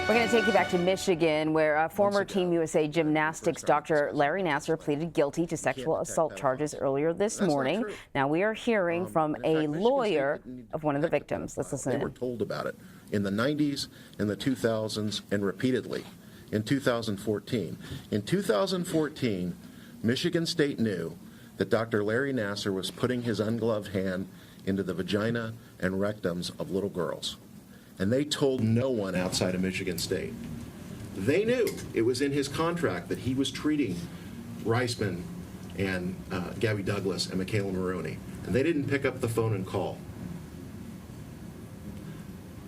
We're going to take you back to Michigan, where former Team USA gymnastics Dr. Larry Nassar pleaded guilty to sexual assault charges earlier this morning. Now we are hearing from a lawyer of one of the victims. Let's listen in. They were told about it in the 90s, in the 2000s, and repeatedly in 2014. In 2014, Michigan State knew that Dr. Larry Nassar was putting his ungloved hand into the vagina and rectums of little girls. And they told no one outside of Michigan State. They knew it was in his contract that he was treating Reisman and Gabby Douglas and Michaela Maroney, and they didn't pick up the phone and call.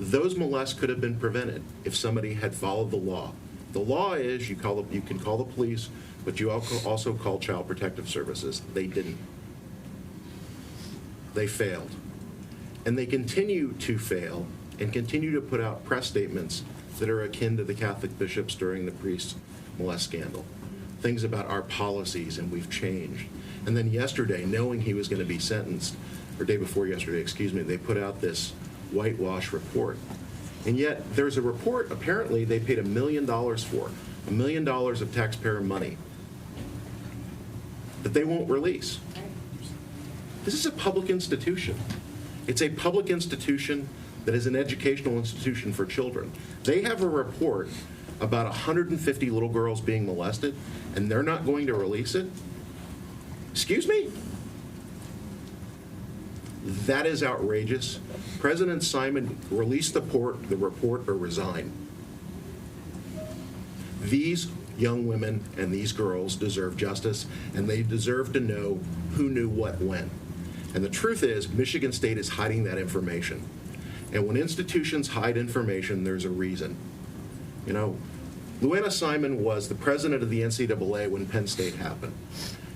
Those molests could have been prevented if somebody had followed the law. The law is you can call the police, but you also call Child Protective Services. They didn't. They failed. And they continue to fail and continue to put out press statements that are akin to the Catholic bishops during the priest molest scandal. Things about our policies and we've changed. And then yesterday, knowing he was going to be sentenced, or day before yesterday, excuse me, they put out this whitewash report. And yet there's a report apparently they paid $1 million for, $1 million of taxpayer money that they won't release. This is a public institution. It's a public institution that is an educational institution for children. They have a report about 150 little girls being molested, and they're not going to release it? Excuse me? That is outrageous. President Simon, release the report or resign. These young women and these girls deserve justice, and they deserve to know who knew what when. And the truth is, Michigan State is hiding that information. And when institutions hide information, there's a reason. You know, Luana Simon was the president of the NCAA when Penn State happened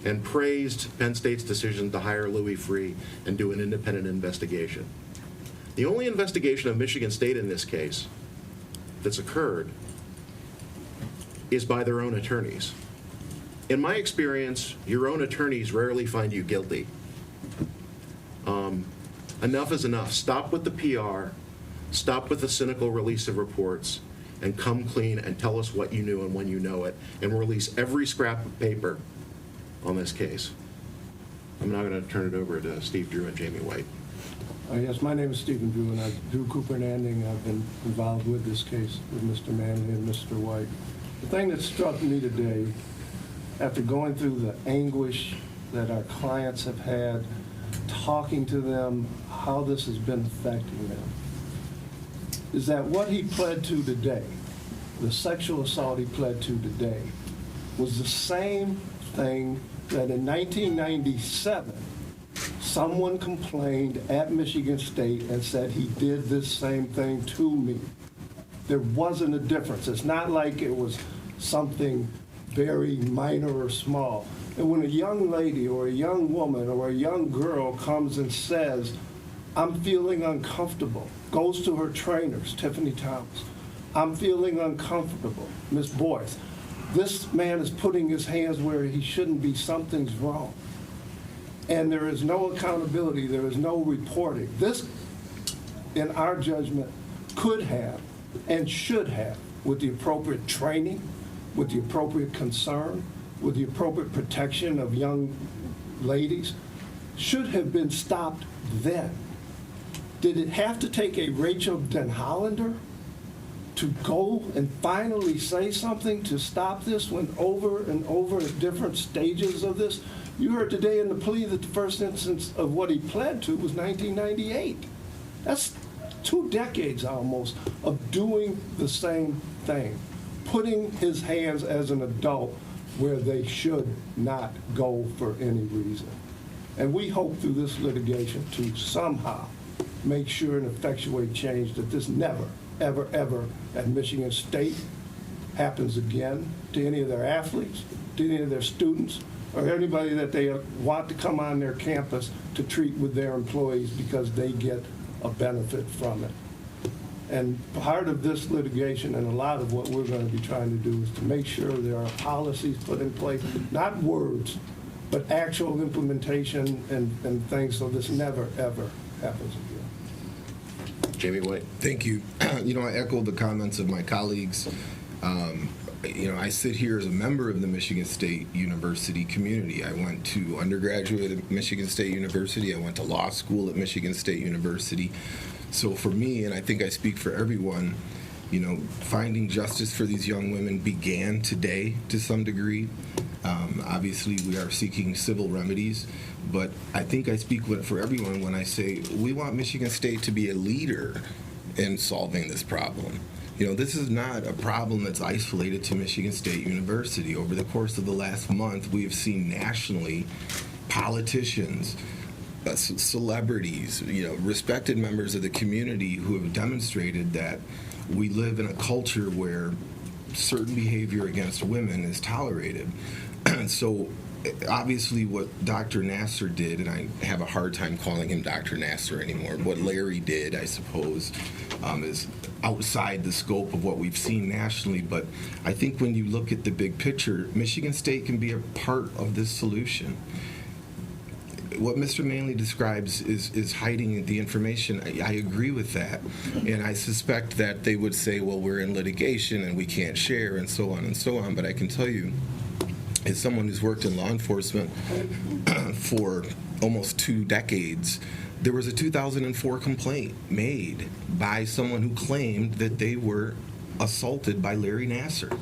and praised Penn State's decision to hire Louis Freeh and do an independent investigation. The only investigation of Michigan State in this case that's occurred is by their own attorneys. In my experience, your own attorneys rarely find you guilty. Enough is enough. Stop with the PR, stop with the cynical release of reports, and come clean and tell us what you knew and when you know it, and release every scrap of paper on this case. I'm now going to turn it over to Steve Drew and Jamie White. Yes, my name is Stephen Drew, and I'm Drew Cooper and Anding. I've been involved with this case with Mr. Manley and Mr. White. The thing that struck me today, after going through the anguish that our clients have had, talking to them, how this has been affecting them, is that what he pled to today, the sexual assault he pled to today, was the same thing that in 1997, someone complained at Michigan State and said he did this same thing to me. There wasn't a difference. It's not like it was something very minor or small. And when a young lady or a young woman or a young girl comes and says, I'm feeling uncomfortable, goes to her trainers, Tiffany Thomas, I'm feeling uncomfortable, Miss Boyce, this man is putting his hands where he shouldn't be, something's wrong. And there is no accountability, there is no reporting. This, in our judgment, could have and should have, with the appropriate training, with the appropriate concern, with the appropriate protection of young ladies, should have been stopped then. Did it have to take a Rachel Den Hollander to go and finally say something to stop this when over and over at different stages of this? You heard today in the plea that the first instance of what he pled to was 1998. That's 2 decades almost of doing the same thing, putting his hands as an adult where they should not go for any reason. And we hope through this litigation to somehow make sure and effectuate change that this never, ever, ever at Michigan State happens again to any of their athletes, to any of their students, or anybody that they want to come on their campus to treat with their employees because they get a benefit from it. And part of this litigation and a lot of what we're going to be trying to do is to make sure there are policies put in place, not words, but actual implementation and things so this never, ever happens again. Jamie White. Thank you. I echo the comments of my colleagues. I sit here as a member of the Michigan State University community. I went to undergraduate at Michigan State University. I went to law school at Michigan State University. So for me, and I think I speak for everyone, finding justice for these young women began today to some degree. Obviously, we are seeking civil remedies, but I think I speak for everyone when I say we want Michigan State to be a leader in solving this problem. This is not a problem that's isolated to Michigan State University. Over the course of the last month, we have seen nationally politicians, celebrities, respected members of the community who have demonstrated that we live in a culture where certain behavior against women is tolerated. So obviously what Dr. Nassar did, and I have a hard time calling him Dr. Nassar anymore, what Larry did, I suppose, is outside the scope of what we've seen nationally. But I think when you look at the big picture, Michigan State can be a part of this solution. What Mr. Manley describes is hiding the information. I agree with that. And I suspect that they would say, well, we're in litigation and we can't share and so on and so on. But I can tell you, as someone who's worked in law enforcement for almost 2 decades, there was a 2004 complaint made by someone who claimed that they were assaulted by Larry Nassar.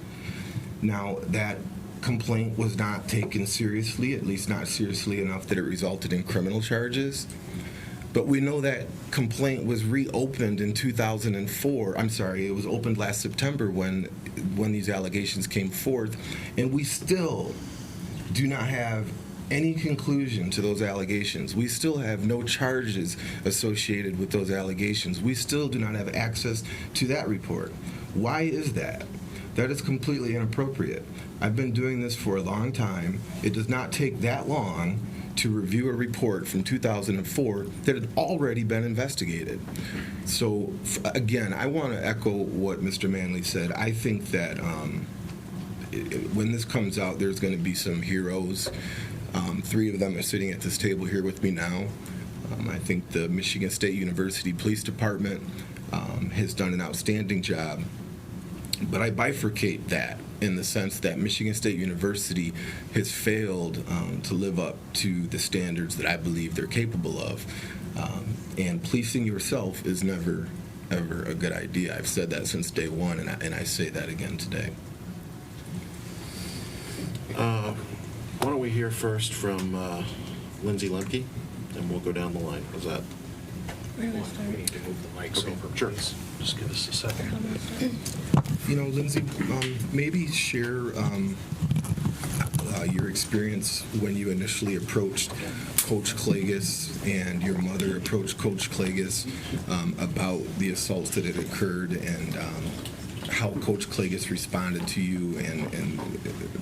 Now, that complaint was not taken seriously, at least not seriously enough that it resulted in criminal charges. But we know that complaint was reopened in 2004. I'm sorry, it was opened last September when these allegations came forth, and we still do not have any conclusion to those allegations. We still have no charges associated with those allegations. We still do not have access to that report. Why is that? That is completely inappropriate. I've been doing this for a long time. It does not take that long to review a report from 2004 that had already been investigated. So, again, I want to echo what Mr. Manley said. I think that when this comes out, there's going to be some heroes. 3 of them are sitting at this table here with me now. I think the Michigan State University Police Department has done an outstanding job. But I bifurcate that in the sense that Michigan State University has failed to live up to the standards that I believe they're capable of. And policing yourself is never, ever a good idea. I've said that since day one, and I say that again today. Why don't we hear first from Lindsay Lemke, and we'll go down the line. How's that? We need to move the mics over, sure. please. Just give us a second. Lindsay, maybe share your experience when you initially approached Coach Klages and your mother approached Coach Klages about the assaults that had occurred, and how Coach Klages responded to you and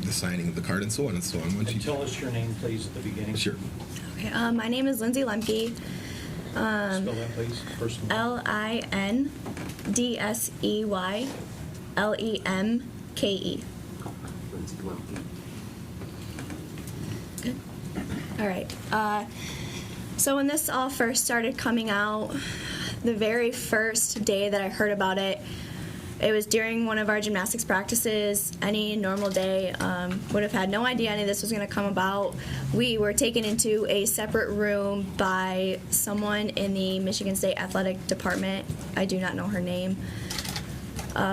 the signing of the card and so on and so on. And tell us your name, please, at the beginning. Sure. Okay, my name is Lindsay Lemke. Spell that, please. First name. LINDSEYLEMKE. Good. All right. So when this all first started coming out, the very first day that I heard about it, it was during one of our gymnastics practices. Any normal day, would have had no idea any of this was going to come about. We were taken into a separate room by someone in the Michigan State Athletic Department. I do not know her name.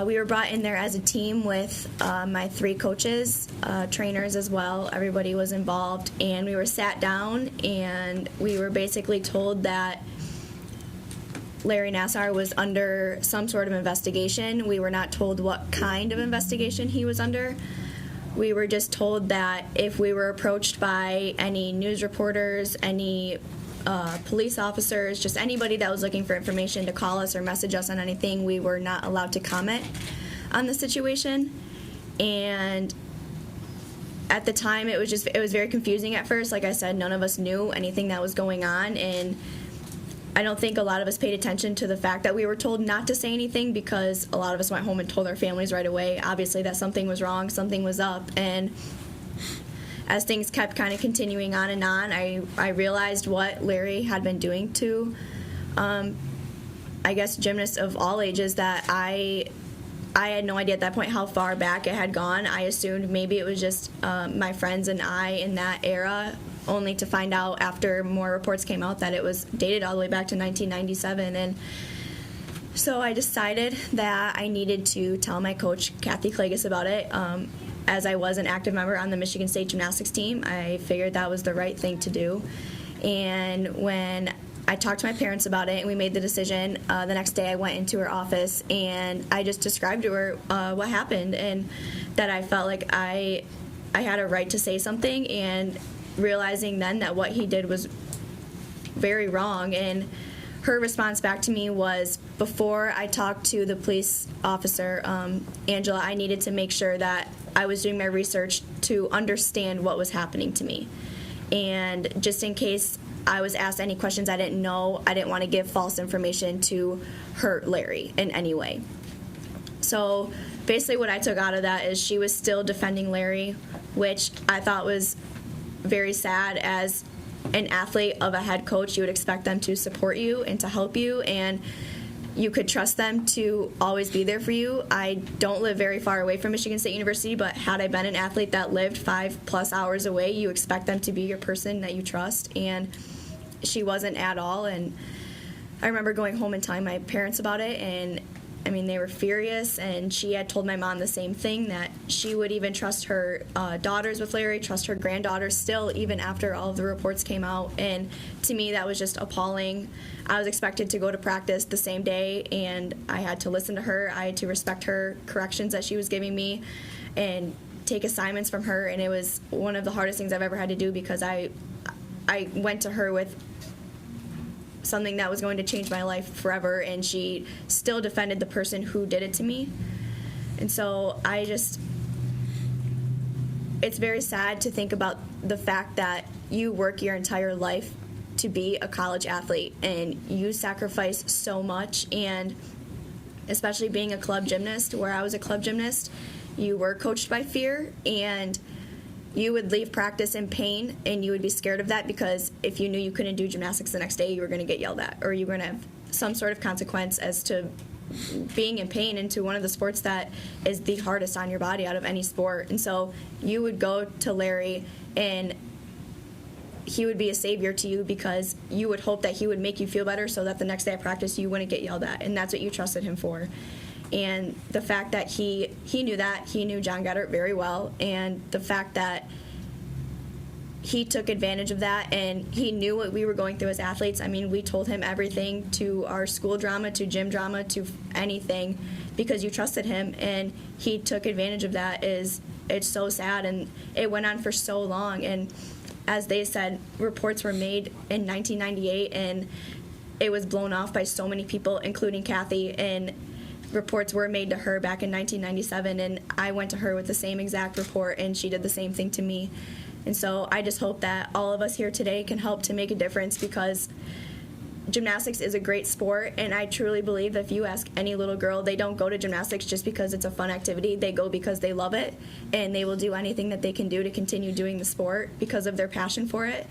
We were brought in there as a team with my 3 coaches, trainers as well. Everybody was involved, and we were sat down, and we were basically told that Larry Nassar was under some sort of investigation. We were not told what kind of investigation he was under. We were just told that if we were approached by any news reporters, any police officers, just anybody that was looking for information, to call us or message us on anything, we were not allowed to comment on the situation. And at the time, it was very confusing at first. Like I said, none of us knew anything that was going on, and I don't think a lot of us paid attention to the fact that we were told not to say anything, because a lot of us went home and told our families right away, obviously, that something was wrong, something was up. And as things kept kind of continuing on and on, I realized what Larry had been doing to I guess, gymnasts of all ages that I had no idea at that point how far back it had gone. I assumed maybe it was just my friends and I in that era, only to find out after more reports came out that it was dated all the way back to 1997. And so I decided that I needed to tell my coach, Kathy Klages, about it. As I was an active member on the Michigan State gymnastics team, I figured that was the right thing to do. And when I talked to my parents about it and we made the decision, the next day I went into her office and I just described to her what happened, and that I felt like I had a right to say something, and realizing then that what he did was very wrong. And her response back to me was, before I talked to the police officer, Angela, I needed to make sure that I was doing my research to understand what was happening to me. And just in case I was asked any questions I didn't know, I didn't want to give false information to hurt Larry in any way. So basically what I took out of that is she was still defending Larry, which I thought was very sad. As an athlete of a head coach, you would expect them to support you and to help you, and you could trust them to always be there for you. I don't live very far away from Michigan State University, but had I been an athlete that lived 5+ hours away, you expect them to be your person that you trust, and she wasn't at all. And I remember going home and telling my parents about it, and I mean, they were furious, and she had told my mom the same thing, that she would even trust her daughters with Larry, trust her granddaughters still, even after all of the reports came out. And to me, that was just appalling. I was expected to go to practice the same day, and I had to listen to her. I had to respect her corrections that she was giving me and take assignments from her, and it was one of the hardest things I've ever had to do, because I went to her with something that was going to change my life forever, and she still defended the person who did it to me. And so it's very sad to think about the fact that you work your entire life to be a college athlete, and you sacrifice so much. And especially being a club gymnast, where I was a club gymnast, you were coached by fear, and you would leave practice in pain, and you would be scared of that, because if you knew you couldn't do gymnastics the next day, you were going to get yelled at, or you were going to have some sort of consequence as to being in pain into one of the sports that is the hardest on your body out of any sport. And so you would go to Larry, and he would be a savior to you, because you would hope that he would make you feel better so that the next day at practice you wouldn't get yelled at, and that's what you trusted him for. And the fact that he knew that, he knew John Goddard very well, and the fact that he took advantage of that, and he knew what we were going through as athletes. I mean, we told him everything, to our school drama, to gym drama, to anything, because you trusted him, and he took advantage of that. It's so sad, and it went on for so long. And as they said, reports were made in 1998, and it was blown off by so many people, including Kathy, and reports were made to her back in 1997, and I went to her with the same exact report, and she did the same thing to me. And so I just hope that all of us here today can help to make a difference, because gymnastics is a great sport, and I truly believe that if you ask any little girl, they don't go to gymnastics just because it's a fun activity. They go because they love it, and they will do anything that they can do to continue doing the sport because of their passion for it.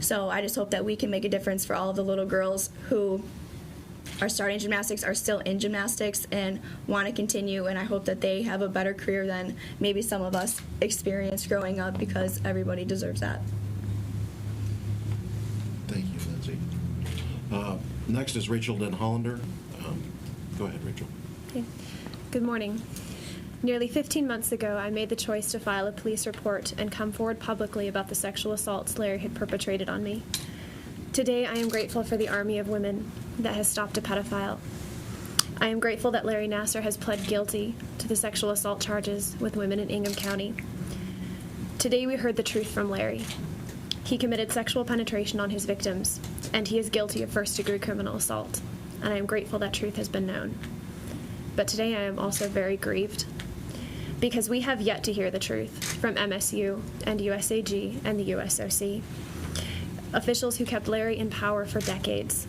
So I just hope that we can make a difference for all of the little girls who are starting gymnastics, are still in gymnastics, and want to continue, and I hope that they have a better career than maybe some of us experienced growing up, because everybody deserves that. Thank you, Lindsay. Next is Rachel Den Hollander. Go ahead, Rachel. Okay. Good morning. Nearly 15 months ago, I made the choice to file a police report and come forward publicly about the sexual assaults Larry had perpetrated on me. Today, I am grateful for the army of women that has stopped a pedophile. I am grateful that Larry Nassar has pled guilty to the sexual assault charges with women in Ingham County. Today, we heard the truth from Larry. He committed sexual penetration on his victims, and he is guilty of first-degree criminal assault, and I am grateful that truth has been known. But today, I am also very grieved, because we have yet to hear the truth from MSU and USAG and the USOC. Officials who kept Larry in power for decades.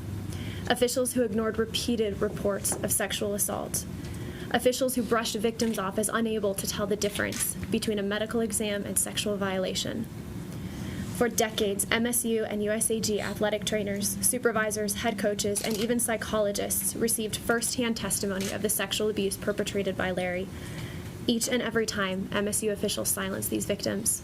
Officials who ignored repeated reports of sexual assault. Officials who brushed victims off as unable to tell the difference between a medical exam and sexual violation. For decades, MSU and USAG athletic trainers, supervisors, head coaches, and even psychologists received firsthand testimony of the sexual abuse perpetrated by Larry. Each and every time, MSU officials silenced these victims.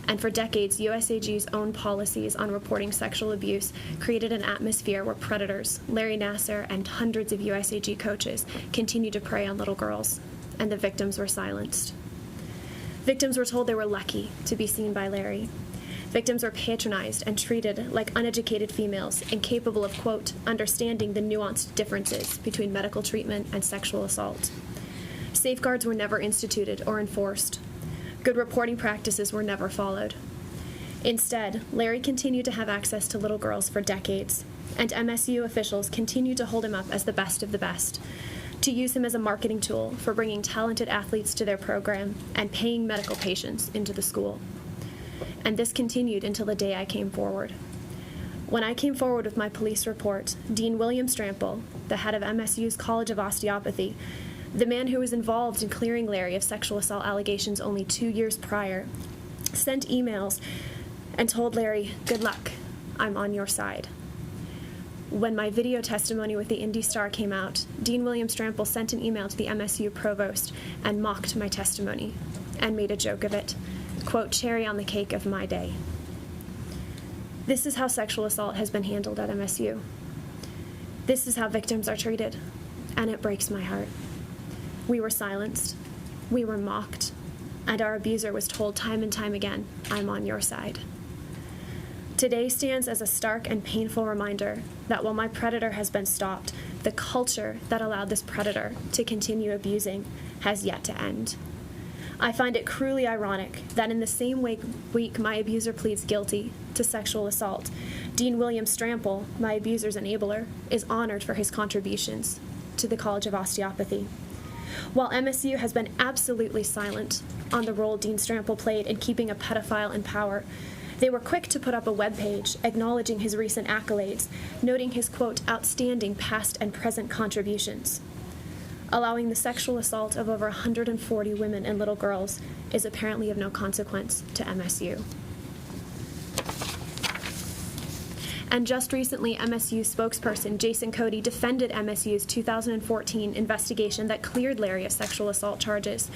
And for decades, USAG's own policies on reporting sexual abuse created an atmosphere where predators, Larry Nassar and hundreds of USAG coaches, continued to prey on little girls, and the victims were silenced. Victims were told they were lucky to be seen by Larry. Victims were patronized and treated like uneducated females, incapable of, quote, understanding the nuanced differences between medical treatment and sexual assault. Safeguards were never instituted or enforced. Good reporting practices were never followed. Instead, Larry continued to have access to little girls for decades, and MSU officials continued to hold him up as the best of the best, to use him as a marketing tool for bringing talented athletes to their program and paying medical patients into the school. And this continued until the day I came forward. When I came forward with my police report, Dean William Strample, the head of MSU's College of Osteopathy, the man who was involved in clearing Larry of sexual assault allegations only 2 years prior, sent emails and told Larry, "Good luck, I'm on your side." When my video testimony with the Indy Star came out, Dean William Strample sent an email to the MSU provost and mocked my testimony and made a joke of it, quote, "cherry on the cake of my day." This is how sexual assault has been handled at MSU. This is how victims are treated, and it breaks my heart. We were silenced, we were mocked, and our abuser was told time and time again, "I'm on your side." Today stands as a stark and painful reminder that while my predator has been stopped, the culture that allowed this predator to continue abusing has yet to end. I find it cruelly ironic that in the same week my abuser pleads guilty to sexual assault, Dean William Strample, my abuser's enabler, is honored for his contributions to the College of Osteopathy. While MSU has been absolutely silent on the role Dean Strample played in keeping a pedophile in power, they were quick to put up a webpage acknowledging his recent accolades, noting his, quote, outstanding past and present contributions. Allowing the sexual assault of over 140 women and little girls is apparently of no consequence to MSU. And just recently, MSU spokesperson Jason Cody defended MSU's 2014 investigation that cleared Larry of sexual assault charges,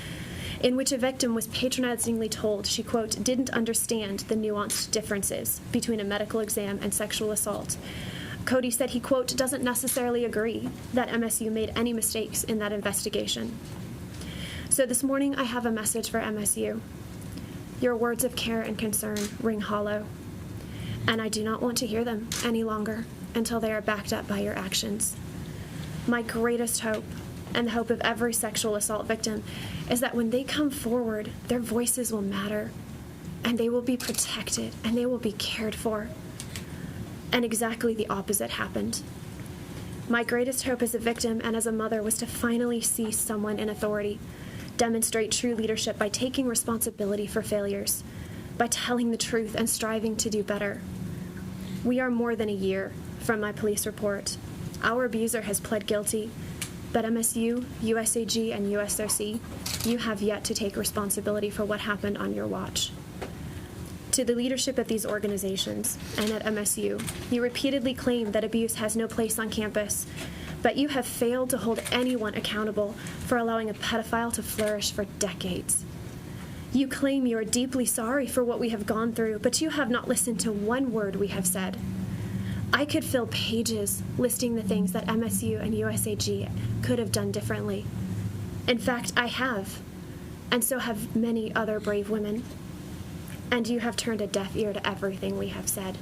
in which a victim was patronizingly told she, quote, didn't understand the nuanced differences between a medical exam and sexual assault. Cody said he, quote, doesn't necessarily agree that MSU made any mistakes in that investigation. So this morning, I have a message for MSU. Your words of care and concern ring hollow, and I do not want to hear them any longer until they are backed up by your actions. My greatest hope, and the hope of every sexual assault victim, is that when they come forward, their voices will matter, and they will be protected, and they will be cared for. And exactly the opposite happened. My greatest hope as a victim and as a mother was to finally see someone in authority demonstrate true leadership by taking responsibility for failures, by telling the truth and striving to do better. We are more than a year from my police report. Our abuser has pled guilty, but MSU, USAG, and USOC, you have yet to take responsibility for what happened on your watch. To the leadership of these organizations and at MSU, you repeatedly claim that abuse has no place on campus, but you have failed to hold anyone accountable for allowing a pedophile to flourish for decades. You claim you are deeply sorry for what we have gone through, but you have not listened to one word we have said. I could fill pages listing the things that MSU and USAG could have done differently. In fact, I have, and so have many other brave women. And you have turned a deaf ear to everything we have said.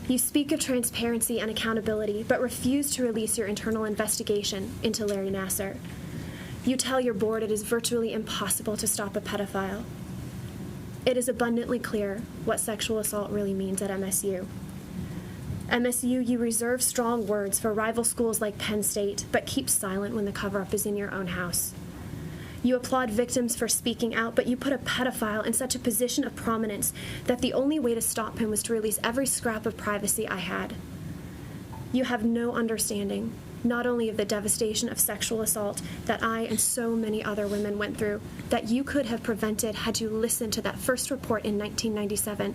You speak of transparency and accountability, but refuse to release your internal investigation into Larry Nassar. You tell your board it is virtually impossible to stop a pedophile. It is abundantly clear what sexual assault really means at MSU. MSU, you reserve strong words for rival schools like Penn State, but keep silent when the cover-up is in your own house. You applaud victims for speaking out, but you put a pedophile in such a position of prominence that the only way to stop him was to release every scrap of privacy I had. You have no understanding, not only of the devastation of sexual assault that I and so many other women went through, that you could have prevented had you listened to that first report in 1997,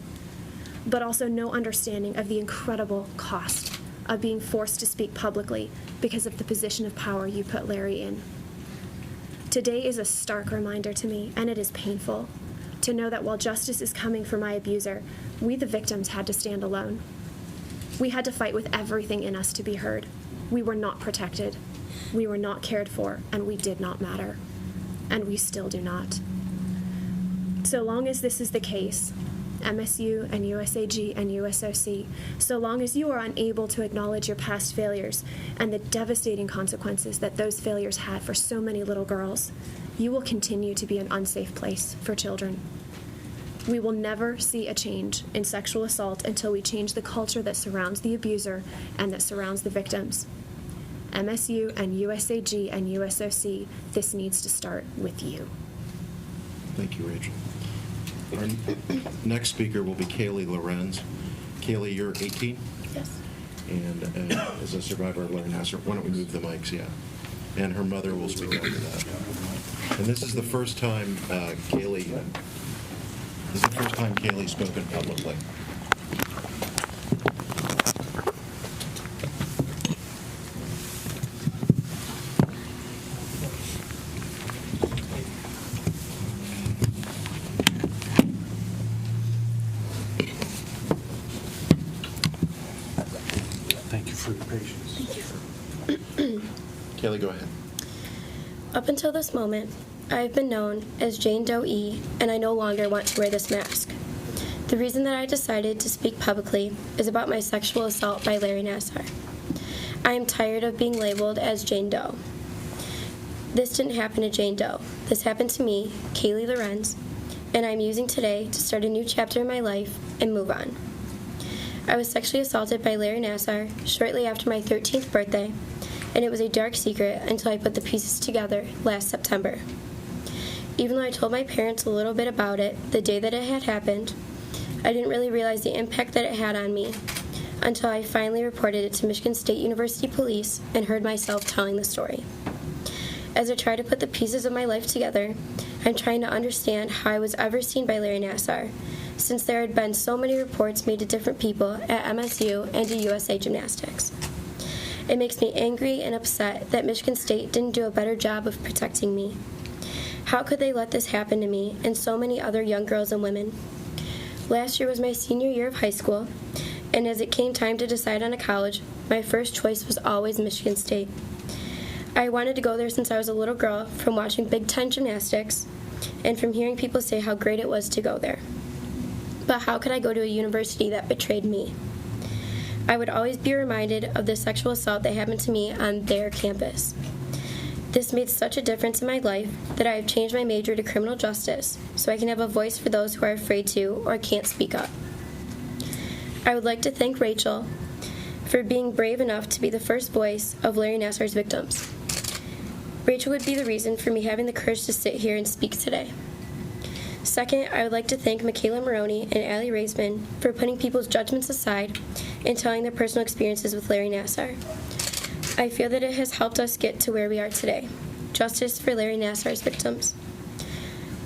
but also no understanding of the incredible cost of being forced to speak publicly because of the position of power you put Larry in. Today is a stark reminder to me, and it is painful, to know that while justice is coming for my abuser, we the victims had to stand alone. We had to fight with everything in us to be heard. We were not protected, we were not cared for, and we did not matter. And we still do not. So long as this is the case, MSU and USAG and USOC, so long as you are unable to acknowledge your past failures and the devastating consequences that those failures had for so many little girls, you will continue to be an unsafe place for children. We will never see a change in sexual assault until we change the culture that surrounds the abuser and that surrounds the victims. MSU and USAG and USOC, this needs to start with you. Thank you, Rachel. Our next speaker will be Kaylee Lorenz. Kaylee, you're 18? Yes. And as a survivor of Larry Nassar, why don't we move the mics, yeah. And her mother will speak after that. And this is the first time Kaylee's spoken publicly. Thank you for your patience. Kaylee, go ahead. Up until this moment, I have been known as Jane Doe E, and I no longer want to wear this mask. The reason that I decided to speak publicly is about my sexual assault by Larry Nassar. I am tired of being labeled as Jane Doe. This didn't happen to Jane Doe. This happened to me, Kaylee Lorenz, and I'm using today to start a new chapter in my life and move on. I was sexually assaulted by Larry Nassar shortly after my 13th birthday, and it was a dark secret until I put the pieces together last September. Even though I told my parents a little bit about it the day that it had happened, I didn't really realize the impact that it had on me until I finally reported it to Michigan State University Police and heard myself telling the story. As I try to put the pieces of my life together, I'm trying to understand how I was ever seen by Larry Nassar, since there had been so many reports made to different people at MSU and to USA Gymnastics. It makes me angry and upset that Michigan State didn't do a better job of protecting me. How could they let this happen to me and so many other young girls and women? Last year was my senior year of high school, and as it came time to decide on a college, my first choice was always Michigan State. I wanted to go there since I was a little girl, from watching Big Ten gymnastics and from hearing people say how great it was to go there. But how could I go to a university that betrayed me? I would always be reminded of the sexual assault that happened to me on their campus. This made such a difference in my life that I have changed my major to criminal justice so I can have a voice for those who are afraid to or can't speak up. I would like to thank Rachel for being brave enough to be the first voice of Larry Nassar's victims. Rachel would be the reason for me having the courage to sit here and speak today. Second, I would like to thank Michaela Maroney and Allie Raisman for putting people's judgments aside and telling their personal experiences with Larry Nassar. I feel that it has helped us get to where we are today. Justice for Larry Nassar's victims.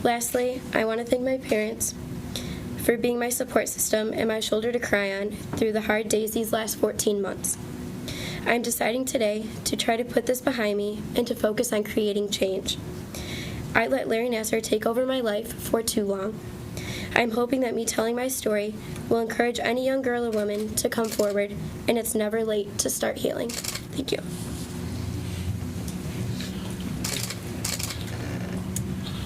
Lastly, I want to thank my parents for being my support system and my shoulder to cry on through the hard days these last 14 months. I'm deciding today to try to put this behind me and to focus on creating change. I let Larry Nassar take over my life for too long. I'm hoping that me telling my story will encourage any young girl or woman to come forward, and it's never late to start healing. Thank you.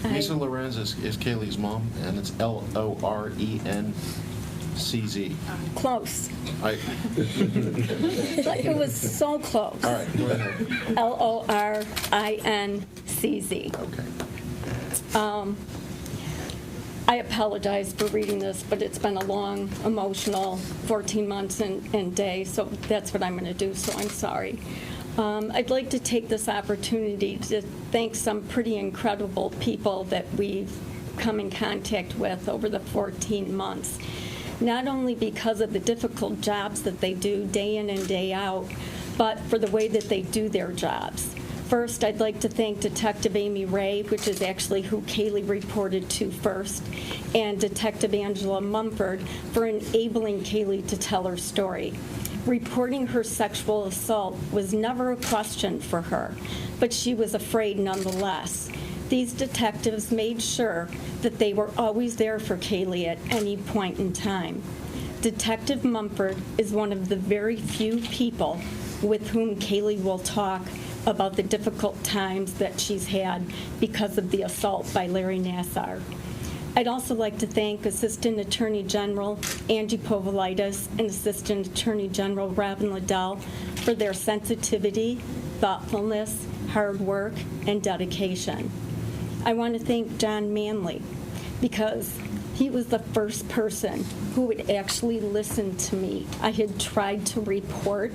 Lisa Lorenz is Kaylee's mom, and it's Lorencz. Close. All right, It was so close. go ahead. Lorencz. Okay. I apologize for reading this, but it's been a long, emotional 14 months and day, so that's what I'm going to do, so I'm sorry. I'd like to take this opportunity to thank some pretty incredible people that we've come in contact with over the 14 months. Not only because of the difficult jobs that they do day in and day out, but for the way that they do their jobs. First, I'd like to thank Detective Amy Ray, which is actually who Kaylee reported to first, and Detective Angela Mumford for enabling Kaylee to tell her story. Reporting her sexual assault was never a question for her, but she was afraid nonetheless. These detectives made sure that they were always there for Kaylee at any point in time. Detective Mumford is one of the very few people with whom Kaylee will talk about the difficult times that she's had because of the assault by Larry Nassar. I'd also like to thank Assistant Attorney General Angie Povolitis and Assistant Attorney General Robin Liddell for their sensitivity, thoughtfulness, hard work, and dedication. I want to thank John Manley because he was the first person who would actually listen to me. I had tried to report,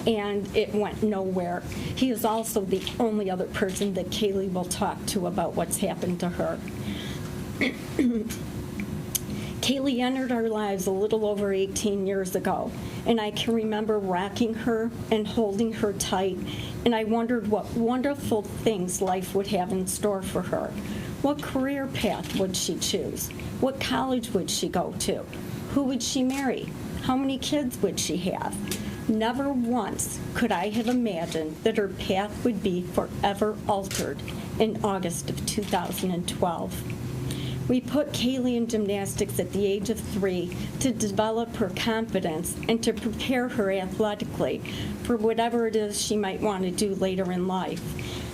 and it went nowhere. He is also the only other person that Kaylee will talk to about what's happened to her. Kaylee entered our lives a little over 18 years ago, and I can remember rocking her and holding her tight, and I wondered what wonderful things life would have in store for her. What career path would she choose? What college would she go to? Who would she marry? How many kids would she have? Never once could I have imagined that her path would be forever altered in August of 2012. We put Kaylee in gymnastics at the age of 3 to develop her confidence and to prepare her athletically for whatever it is she might want to do later in life.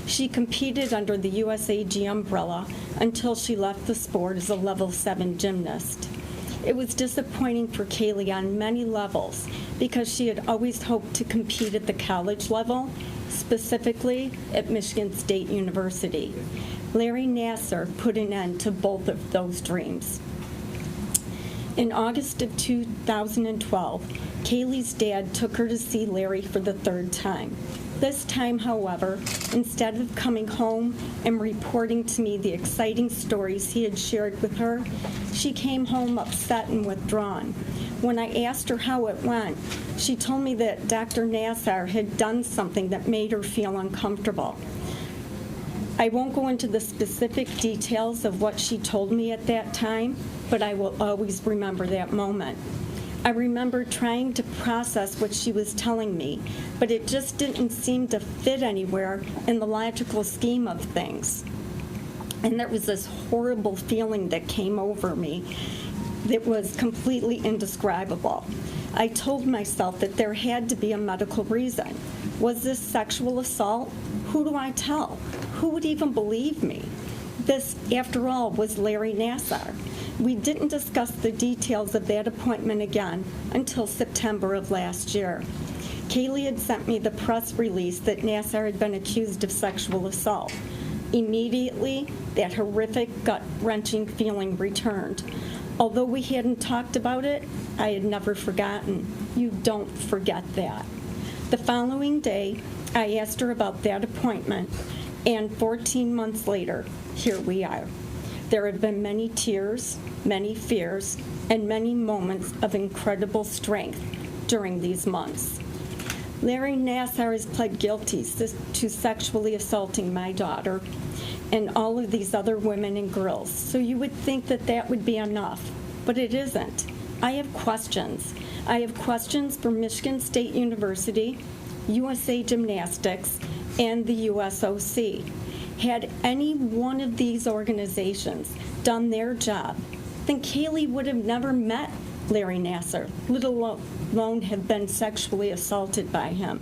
She competed under the USAG umbrella until she left the sport as a level 7 gymnast. It was disappointing for Kaylee on many levels because she had always hoped to compete at the college level, specifically at Michigan State University. Larry Nassar put an end to both of those dreams. In August of 2012, Kaylee's dad took her to see Larry for the 3rd time. This time, however, instead of coming home and reporting to me the exciting stories he had shared with her, she came home upset and withdrawn. When I asked her how it went, she told me that Dr. Nassar had done something that made her feel uncomfortable. I won't go into the specific details of what she told me at that time, but I will always remember that moment. I remember trying to process what she was telling me, but it just didn't seem to fit anywhere in the logical scheme of things. And there was this horrible feeling that came over me that was completely indescribable. I told myself that there had to be a medical reason. Was this sexual assault? Who do I tell? Who would even believe me? This, after all, was Larry Nassar. We didn't discuss the details of that appointment again until September of last year. Kaylee had sent me the press release that Nassar had been accused of sexual assault. Immediately, that horrific, gut-wrenching feeling returned. Although we hadn't talked about it, I had never forgotten. You don't forget that. The following day, I asked her about that appointment, and 14 months later, here we are. There have been many tears, many fears, and many moments of incredible strength during these months. Larry Nassar has pled guilty to sexually assaulting my daughter and all of these other women and girls, so you would think that that would be enough, but it isn't. I have questions. I have questions for Michigan State University, USA Gymnastics, and the USOC. Had any one of these organizations done their job, then Kaylee would have never met Larry Nassar, let alone have been sexually assaulted by him.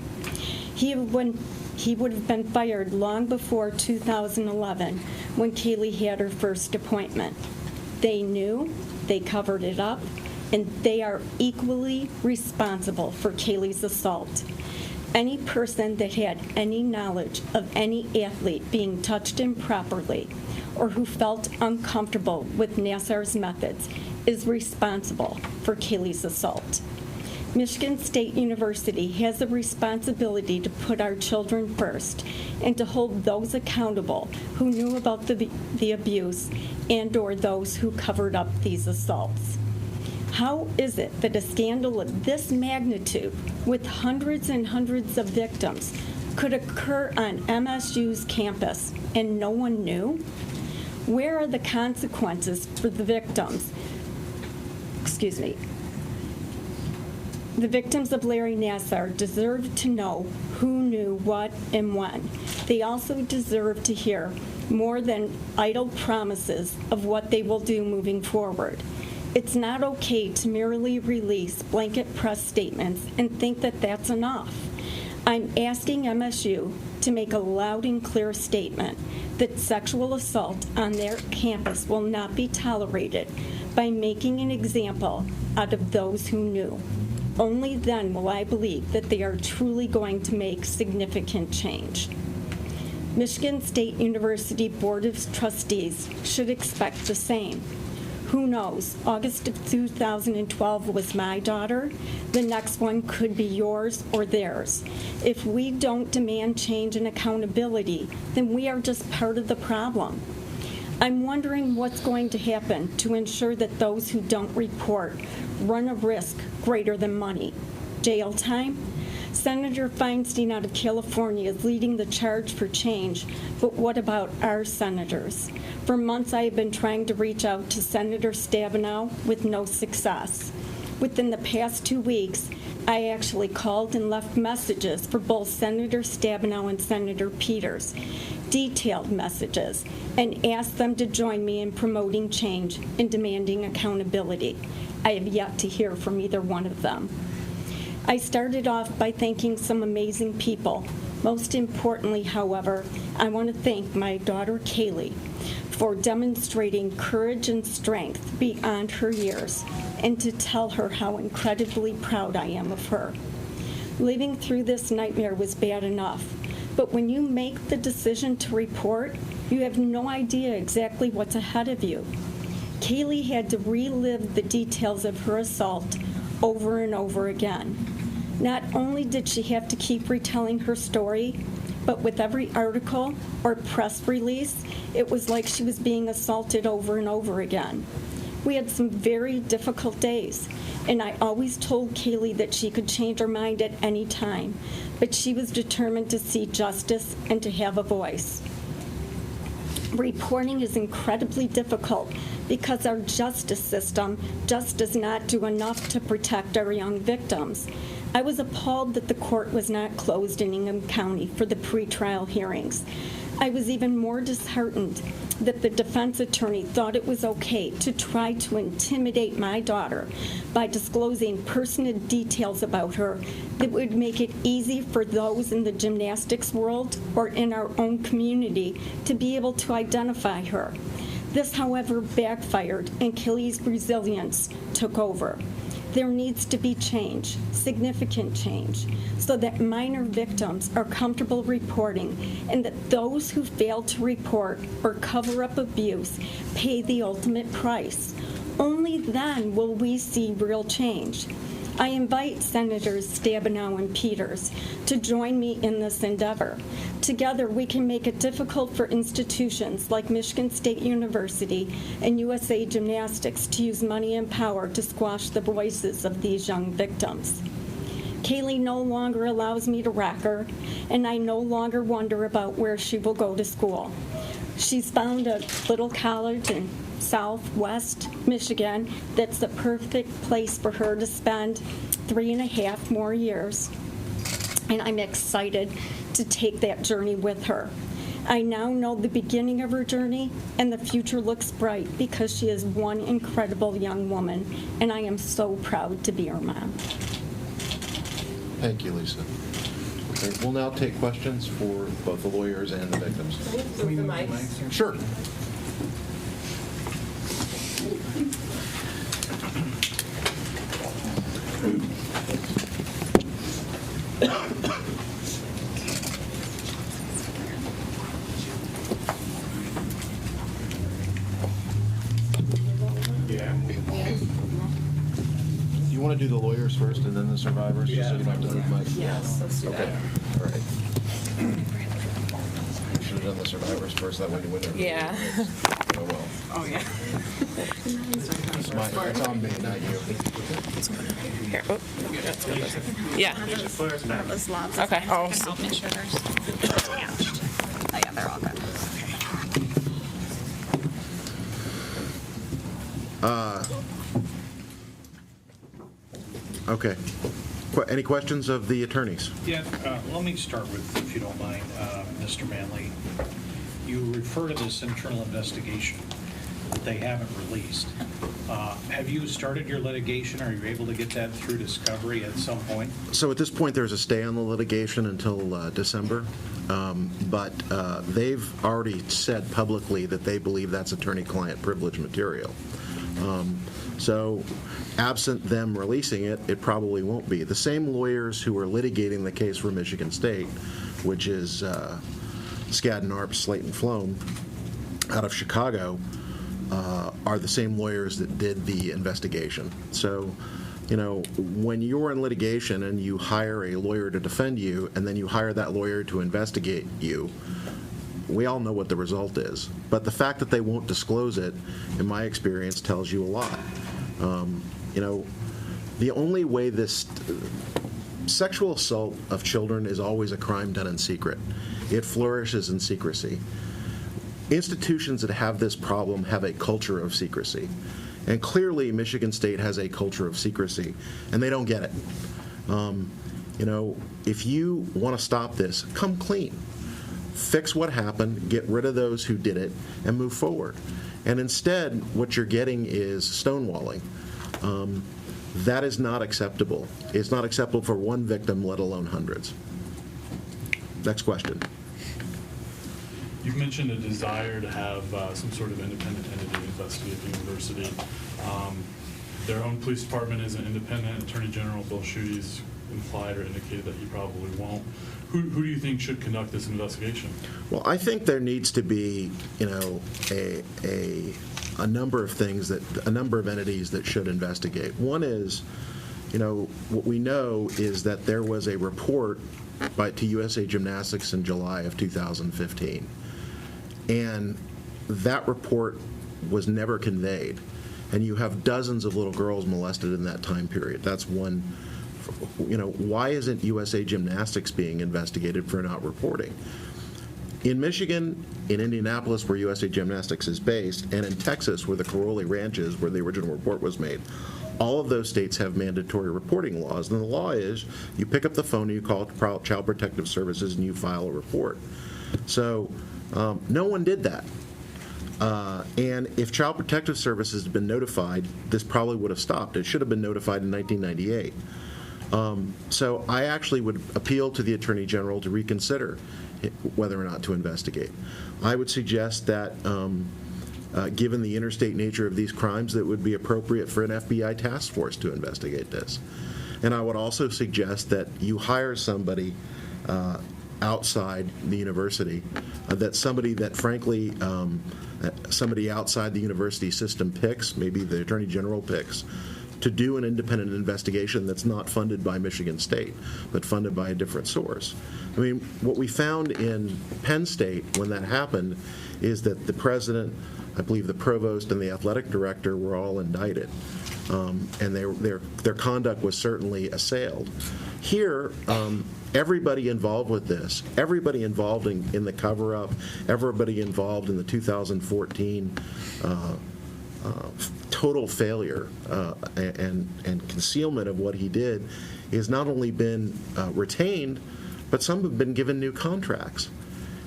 He would have been fired long before 2011 when Kaylee had her first appointment. They knew, they covered it up, and they are equally responsible for Kaylee's assault. Any person that had any knowledge of any athlete being touched improperly or who felt uncomfortable with Nassar's methods is responsible for Kaylee's assault. Michigan State University has a responsibility to put our children first and to hold those accountable who knew about the abuse and/or those who covered up these assaults. How is it that a scandal of this magnitude, with hundreds and hundreds of victims, could occur on MSU's campus and no one knew? Where are the consequences for the victims? Excuse me. The victims of Larry Nassar deserve to know who knew what and when. They also deserve to hear more than idle promises of what they will do moving forward. It's not okay to merely release blanket press statements and think that that's enough. I'm asking MSU to make a loud and clear statement that sexual assault on their campus will not be tolerated by making an example out of those who knew. Only then will I believe that they are truly going to make significant change. Michigan State University Board of Trustees should expect the same. Who knows? August of 2012 was my daughter. The next one could be yours or theirs. If we don't demand change and accountability, then we are just part of the problem. I'm wondering what's going to happen to ensure that those who don't report run a risk greater than money. Jail time? Senator Feinstein out of California is leading the charge for change, but what about our senators? For months I have been trying to reach out to Senator Stabenow with no success. Within the past 2 weeks, I actually called and left messages for both Senator Stabenow and Senator Peters, detailed messages, and asked them to join me in promoting change and demanding accountability. I have yet to hear from either one of them. I started off by thanking some amazing people. Most importantly, however, I want to thank my daughter Kaylee for demonstrating courage and strength beyond her years, and to tell her how incredibly proud I am of her. Living through this nightmare was bad enough, but when you make the decision to report, you have no idea exactly what's ahead of you. Kaylee had to relive the details of her assault over and over again. Not only did she have to keep retelling her story, but with every article or press release, it was like she was being assaulted over and over again. We had some very difficult days, and I always told Kaylee that she could change her mind at any time, but she was determined to see justice and to have a voice. Reporting is incredibly difficult because our justice system just does not do enough to protect our young victims. I was appalled that the court was not closed in Ingham County for the pretrial hearings. I was even more disheartened that the defense attorney thought it was okay to try to intimidate my daughter by disclosing personal details about her that would make it easy for those in the gymnastics world or in our own community to be able to identify her. This, however, backfired, and Kaylee's resilience took over. There needs to be change, significant change, so that minor victims are comfortable reporting, and that those who fail to report or cover up abuse pay the ultimate price. Only then will we see real change. I invite Senators Stabenow and Peters to join me in this endeavor. Together, we can make it difficult for institutions like Michigan State University and USA Gymnastics to use money and power to squash the voices of these young victims. Kaylee no longer allows me to rack her, and I no longer wonder about where she will go to school. She's found a little college in Southwest Michigan that's the perfect place for her to spend 3.5 more years. And I'm excited to take that journey with her. I now know the beginning of her journey, and the future looks bright because she is one incredible young woman, and I am so proud to be her mom. Thank you, Lisa. Okay, we'll now take questions for both the lawyers and the victims. Sure. You want to do the lawyers first and then the survivors? Just so you don't have to move mic? Yes, let's do that. Okay, all right. Should have on the survivors first, that way you wouldn't. Yeah. Oh, well. Oh, yeah. It's on me, not you. Here. Oh. Yeah. Okay. Oh. Help make sure there's attached. Oh, yeah, they're all good. Okay. Any questions of the attorneys? Yeah, let me start with, if you don't mind, Mr. Manley. You refer to this internal investigation that they haven't released. Have you started your litigation? Are you able to get that through discovery at some point? So at this point, there's a stay on the litigation until December, but they've already said publicly that they believe that's attorney-client privilege material. So absent them releasing it, it probably won't be. The same lawyers who are litigating the case for Michigan State, which is Skadden Arps, Slate & Floam, out of Chicago, are the same lawyers that did the investigation. So, you know, when you're in litigation and you hire a lawyer to defend you, and then you hire that lawyer to investigate you, we all know what the result is. But the fact that they won't disclose it, in my experience, tells you a lot. You know, the only way this sexual assault of children is always a crime done in secret. It flourishes in secrecy. Institutions that have this problem have a culture of secrecy. And clearly, Michigan State has a culture of secrecy, and they don't get it. You know, if you want to stop this, come clean. Fix what happened, get rid of those who did it, and move forward. And instead, what you're getting is stonewalling. That is not acceptable. It's not acceptable for one victim, let alone hundreds. Next question. You've mentioned a desire to have some sort of independent entity investigate the university. Their own police department isn't independent. Attorney General Bill Schuette's implied or indicated that he probably won't. Who do you think should conduct this investigation? Well, I think there needs to be, you know, a number of things that a number of entities that should investigate. One is, you know, what we know is that there was a report to USA Gymnastics in July of 2015, and that report was never conveyed. And you have dozens of little girls molested in that time period. That's one. You know, why isn't USA Gymnastics being investigated for not reporting? In Michigan, in Indianapolis, where USA Gymnastics is based, and in Texas, where the Caroli Ranch is, where the original report was made, all of those states have mandatory reporting laws. And the law is you pick up the phone and you call Child Protective Services and you file a report. So no one did that. And if Child Protective Services had been notified, this probably would have stopped. It should have been notified in 1998. So I actually would appeal to the Attorney General to reconsider whether or not to investigate. I would suggest that, given the interstate nature of these crimes, that it would be appropriate for an FBI task force to investigate this. And I would also suggest that you hire somebody outside the university, somebody that frankly, somebody outside the university system picks, maybe the Attorney General picks, to do an independent investigation that's not funded by Michigan State, but funded by a different source. I mean, what we found in Penn State when that happened is that the president, I believe the provost, and the athletic director were all indicted, and their conduct was certainly assailed. Here, everybody involved with this, everybody involved in the cover-up, everybody involved in the 2014 total failure and concealment of what he did has not only been retained, but some have been given new contracts.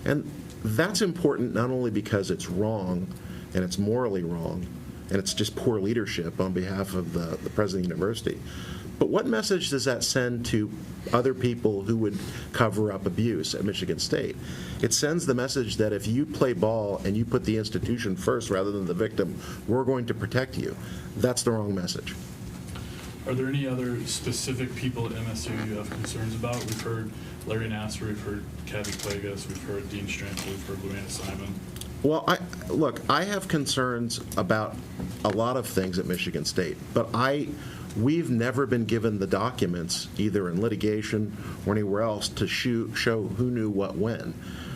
And that's important not only because it's wrong and it's morally wrong and it's just poor leadership on behalf of the president of the university, but what message does that send to other people who would cover up abuse at Michigan State? It sends the message that if you play ball and you put the institution first rather than the victim, we're going to protect you. That's the wrong message. Are there any other specific people at MSU you have concerns about? We've heard Larry Nassar, we've heard Kathy Plagas, we've heard Dean Strantle, we've heard Luanna Simon. Well, I have concerns about a lot of things at Michigan State, but we've never been given the documents, either in litigation or anywhere else, to show who knew what when.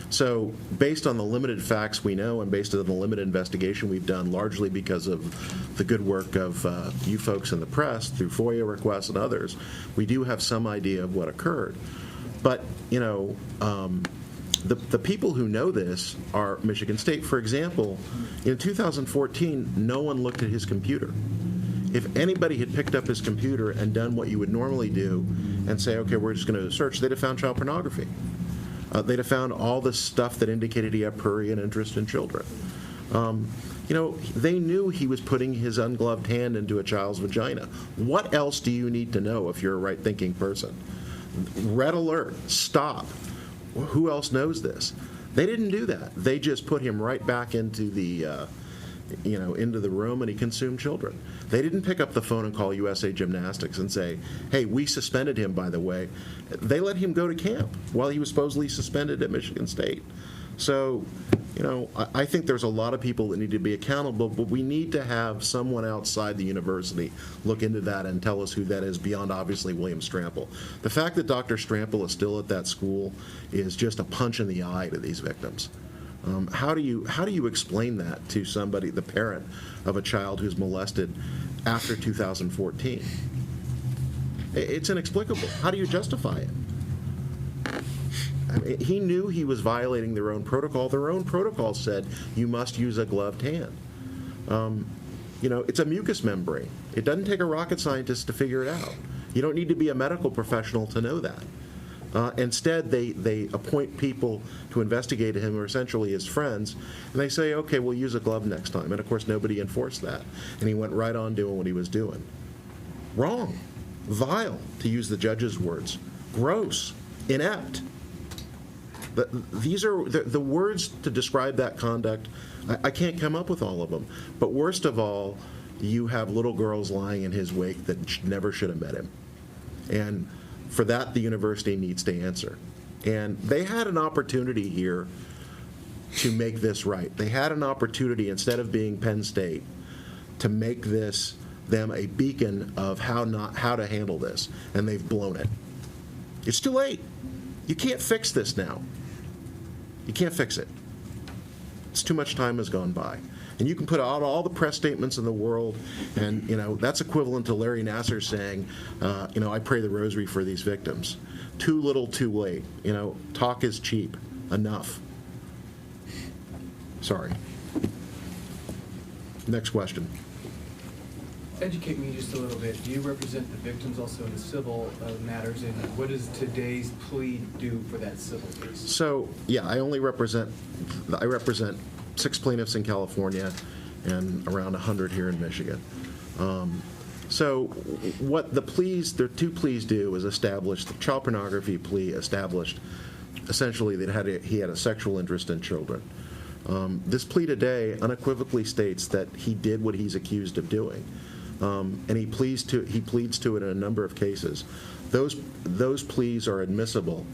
So based on the limited facts we know and based on the limited investigation we've done, largely because of the good work of you folks in the press through FOIA requests and others, we do have some idea of what occurred. But, you know, the people who know this are Michigan State. For example, in 2014, no one looked at his computer. If anybody had picked up his computer and done what you would normally do and say, okay, we're just going to search, they'd have found child pornography. They'd have found all the stuff that indicated he had prurient interest in children. You know, they knew he was putting his ungloved hand into a child's vagina. What else do you need to know if you're a right-thinking person? Red alert, stop. Who else knows this? They didn't do that. They just put him right back into the, into the room, and he consumed children. They didn't pick up the phone and call USA Gymnastics and say, hey, we suspended him, by the way. They let him go to camp while he was supposedly suspended at Michigan State. So, you know, I think there's a lot of people that need to be accountable, but we need to have someone outside the university look into that and tell us who that is beyond, obviously, William Strample. The fact that Dr. Strample is still at that school is just a punch in the eye to these victims. How do you explain that to somebody, the parent of a child who's molested after 2014? It's inexplicable. How do you justify it? I mean, he knew he was violating their own protocol. Their own protocol said you must use a gloved hand. You know, it's a mucous membrane. It doesn't take a rocket scientist to figure it out. You don't need to be a medical professional to know that. Instead, they appoint people to investigate him who are essentially his friends, and they say, okay, we'll use a glove next time. And, of course, nobody enforced that. And he went right on doing what he was doing. Wrong. Vile, to use the judge's words. Gross. Inept. These are the words to describe that conduct. I can't come up with all of them. But worst of all, you have little girls lying in his wake that never should have met him. And for that, the university needs to answer. And they had an opportunity here to make this right. They had an opportunity, instead of being Penn State, to make them a beacon of how to handle this. And they've blown it. It's too late. You can't fix this now. You can't fix it. It's too much time has gone by. And you can put out all the press statements in the world, and, you know, that's equivalent to Larry Nassar saying, I pray the rosary for these victims. Too little, too late. You know, talk is cheap. Enough. Sorry. Next question. Educate me just a little bit. Do you represent the victims also in the civil matters, and what does today's plea do for that civil case? So, yeah, I represent 6 plaintiffs in California and around 100 here in Michigan. So what the 2 pleas do is establish, the child pornography plea established essentially that he had a sexual interest in children. This plea today unequivocally states that he did what he's accused of doing. And he pleads to it in a number of cases. Those pleas are admissible.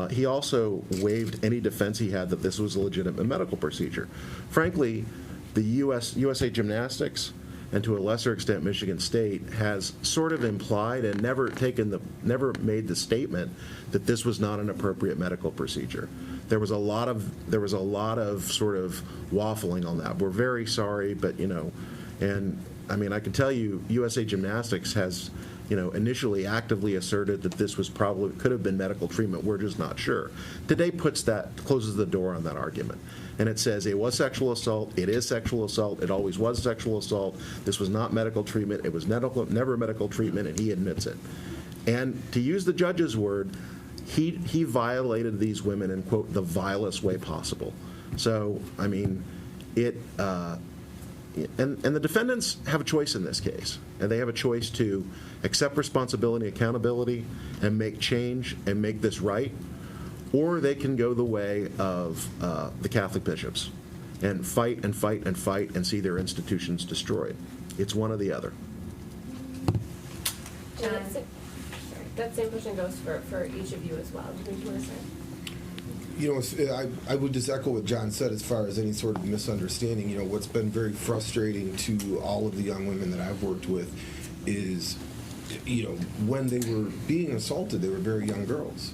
He also waived any defense he had that this was a legitimate medical procedure. Frankly, the USA Gymnastics, and to a lesser extent Michigan State, has sort of implied and never made the statement that this was not an appropriate medical procedure. There was a lot of sort of waffling on that. We're very sorry, but and I mean, I can tell you, USA Gymnastics has, initially actively asserted that this could have been medical treatment. We're just not sure. Today closes the door on that argument. And it says it was sexual assault, it is sexual assault, it always was sexual assault, this was not medical treatment, it was never medical treatment, and he admits it. And to use the judge's word, he violated these women in, quote, the vilest way possible. So, I mean, and the defendants have a choice in this case, and they have a choice to accept responsibility and accountability and make change and make this right, or they can go the way of the Catholic bishops and fight and fight and fight and see their institutions destroyed. It's one or the other. John, that same question goes for each of you as well. Do you want to say? I would just echo what John said as far as any sort of misunderstanding. What's been very frustrating to all of the young women that I've worked with is, when they were being assaulted, they were very young girls.